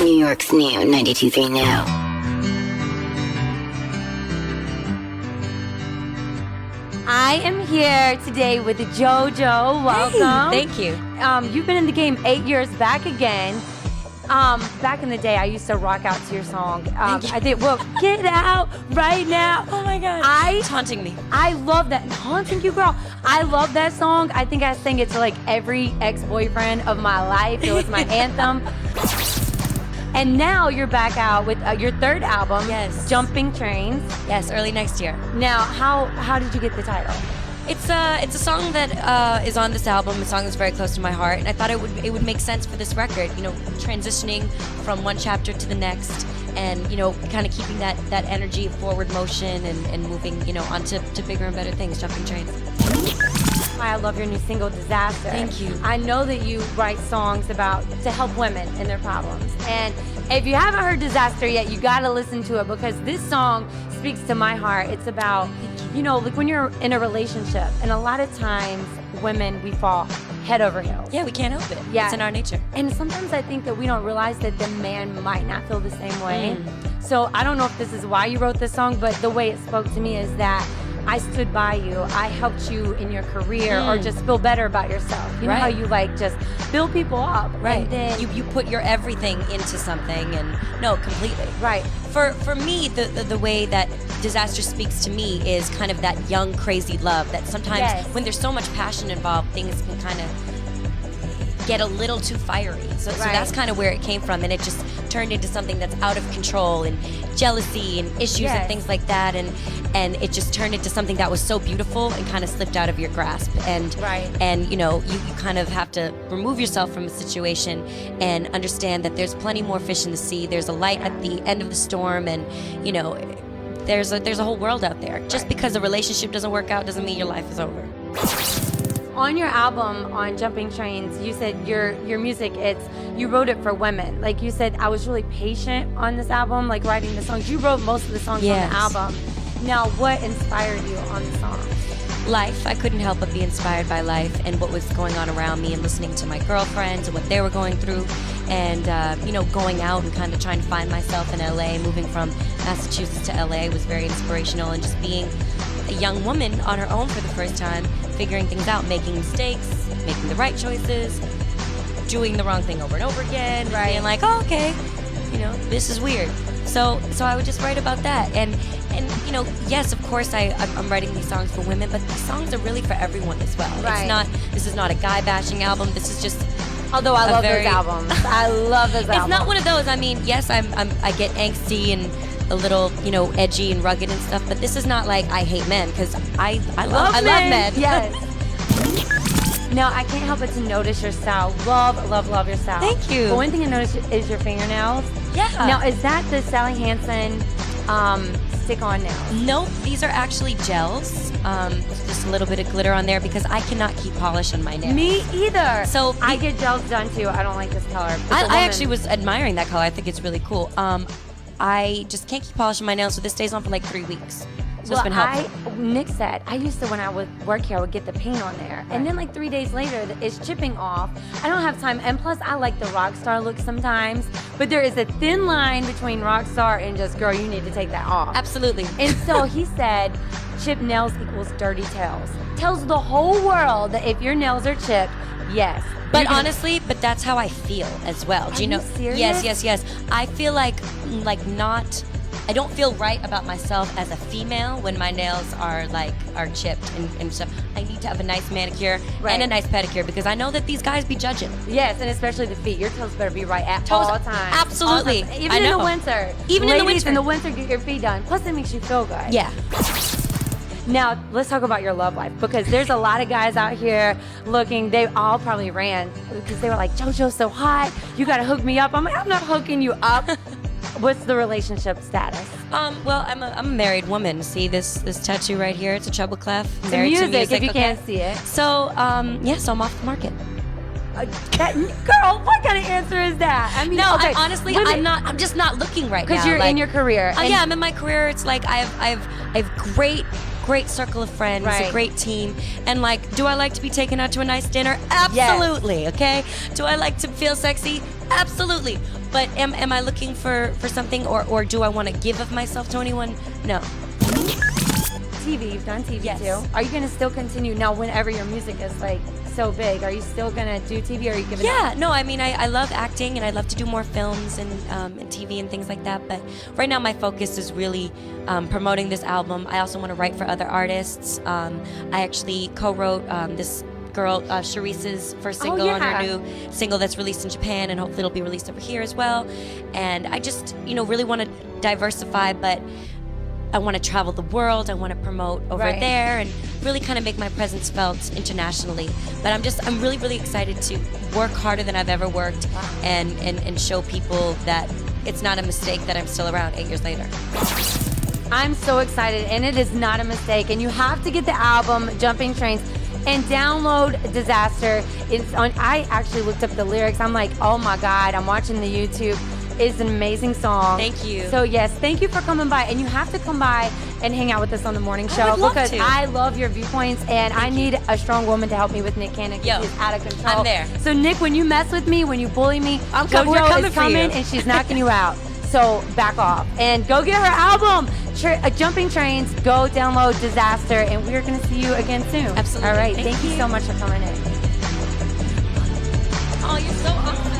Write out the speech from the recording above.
New York's new 92.3 Now. I am here today with JoJo. Welcome. Hey, thank you. You've been in the game 8 years, back again. Back in the day, I used to rock out to your song. I did. Well, get out right now. Oh my God. It's haunting me. I love that. Haunting you, girl. I love that song. I think I sang it to like every ex-boyfriend of my life. It was my anthem. And now you're back out with your third album, Yes. Jumping Trains. Yes, early next year. Now, how did you get the title? It's a song that is on this album, a song that's very close to my heart, and I thought it would make sense for this record, you know, transitioning from one chapter to the next, and, you know, kind of keeping that energy of forward motion and moving, you know, on to bigger and better things, Jumping Trains. I love your new single, Disaster. Thank you. I know that you write songs to help women in their problems. And if you haven't heard Disaster yet, you gotta listen to it because this song speaks to my heart. It's about, you know, like when you're in a relationship, and a lot of times women, we fall head over heels. Yeah, we can't help it. Yeah. It's in our nature. And sometimes I think that we don't realize that the man might not feel the same way. So I don't know if this is why you wrote this song, but the way it spoke to me is that I stood by you. I helped you in your career or just feel better about yourself. You know how you like just build people up. Right. And then You put your everything into something, and no, completely. Right. For me, the way that Disaster speaks to me is kind of that young, crazy love that sometimes when there's so much passion involved, things can kind of get a little too fiery. So that's kind of where it came from, and it just turned into something that's out of control, and jealousy and issues and things like that, and it just turned into something that was so beautiful and kind of slipped out of your grasp. And you know, you kind of have to remove yourself from a situation and understand that there's plenty more fish in the sea. There's a light at the end of the storm, and you know, there's a whole world out there. Just because a relationship doesn't work out doesn't mean your life is over. on your album, on Jumping Trains, you said your music, you wrote it for women. Like you said, I was really patient on this album, like writing the songs. You wrote most of the songs on the album. Now, what inspired you on the song? Life. I couldn't help but be inspired by life and what was going on around me, and listening to my girlfriends and what they were going through, and you know, going out and kind of trying to find myself in LA. Moving from Massachusetts to LA was very inspirational, and just being a young woman on her own for the first time, figuring things out, making mistakes, making the right choices, doing the wrong thing over and over again, being like, oh, okay, you know, this is weird. So I would just write about that, and you know, yes, of course, I'm writing these songs for women, but these songs are really for everyone as well. This is not a guy bashing album. This is just. Although I love those albums. I love those albums. It's not one of those. I mean, yes, I get angsty and a little, you know, edgy and rugged and stuff, but this is not like I hate men, because I love men. Yes. Now, I can't help but to notice your style. Love your style. Thank you. But one thing I noticed is your fingernails. Yeah. Now, is that the Sally Hansen stick-on nails? Nope, these are actually gels. Just a little bit of glitter on there because I cannot keep polish on my nails. Me either. So I get gels done too. I don't like this color. I actually was admiring that color. I think it's really cool. I just can't keep polish on my nails, so this stays on for like 3 weeks. So it's been helpful. Nick said, I used to, when I would work here, I would get the paint on there. And then like 3 days later, it's chipping off. I don't have time. And plus, I like the rock star look sometimes. But there is a thin line between rock star and just, girl, you need to take that off. Absolutely. And so he said, chipped nails equals dirty tails. Tells the whole world that if your nails are chipped, yes. But honestly, but that's how I feel as well. Do you know? Serious? Yes. I feel like not. I don't feel right about myself as a female when my nails are chipped and stuff. I need to have a nice manicure and a nice pedicure, because I know that these guys be judging. Yes, and especially the feet. Your toes better be right at all times. Absolutely. Even in the winter. Ladies, in the winter, get your feet done. Plus, it makes you feel good. Yeah. Now, let's talk about your love life, because there's a lot of guys out here looking, they all probably ran because they were like, JoJo's so hot, you gotta hook me up. I'm like, I'm not hooking you up. What's the relationship status? Well, I'm a married woman. See this tattoo right here? It's a treble clef. It's married music, to music, if you can't see it. So, so I'm off the market. Girl, what kind of answer is that? I mean, no, okay, honestly, I'm just not looking right now. Because you're in your career. Yeah, I'm in my career. It's like I have great circle of friends, a Right. great team. And like, do I like to be taken out to a nice dinner? Absolutely, okay? Do I like to feel sexy? Absolutely. But am I looking for something, or do I want to give of myself to anyone? No. TV, you've done TV Yes. too. Are you gonna still continue now whenever your music is like so big? Are you still gonna do TV or are you giving Yeah, up? no, I mean, I love acting and I love to do more films and TV and things like that. But right now, my focus is really promoting this album. I also want to write for other artists. I actually co-wrote this girl, Sharice's first single on her new single that's released in Japan, and hopefully it'll be released over here as well. And I just, really want to diversify, but I want to travel the world. I want to promote over Right. there and really kind of make my presence felt internationally. But I'm really, really excited to work harder than I've ever worked and show people that it's not a mistake that I'm still around 8 years later. I'm so excited, and it is not a mistake. And you have to get the album Jumping Trains and download Disaster. It's on. I actually looked up the lyrics. I'm like, oh my God! I'm watching the YouTube. It's an amazing song. Thank you. So yes, thank you for coming by, and you have to come by and hang out with us on the morning show I would love because to. I love your viewpoints, and I need a strong woman to help me with Nick Cannon Yo, because he's out of control. I'm there. So Nick, when you mess with me, when you bully me, we're JoJo coming is for you. coming and she's knocking you out. So back off and go get her album, Jumping Trains. Go download Disaster, and we're gonna see you again soon. Absolutely. All right. Thank Thank you you. so much for coming in. Oh, you're so awesome.